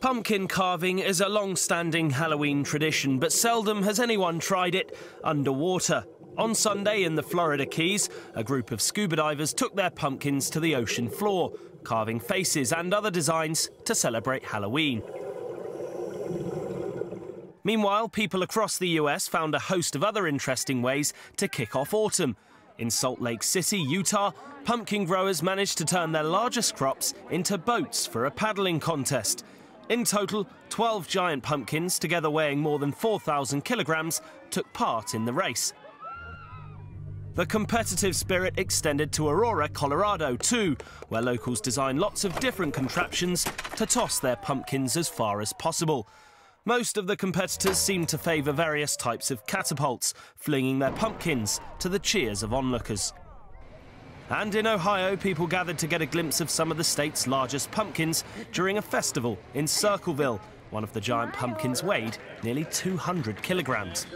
Pumpkin carving is a long-standing Halloween tradition, but seldom has anyone tried it underwater. On Sunday in the Florida Keys, a group of scuba divers took their pumpkins to the ocean floor, carving faces and other designs to celebrate Halloween. Meanwhile, people across the US found a host of other interesting ways to kick off autumn. In Salt Lake City, Utah, pumpkin growers managed to turn their largest crops into boats for a paddling contest. In total, 12 giant pumpkins, together weighing more than 4,000 kilograms, took part in the race. The competitive spirit extended to Aurora, Colorado too, where locals designed lots of different contraptions to toss their pumpkins as far as possible. Most of the competitors seemed to favour various types of catapults, flinging their pumpkins to the cheers of onlookers. And in Ohio, people gathered to get a glimpse of some of the state's largest pumpkins during a festival in Circleville. One of the giant pumpkins weighed nearly 200 kilograms.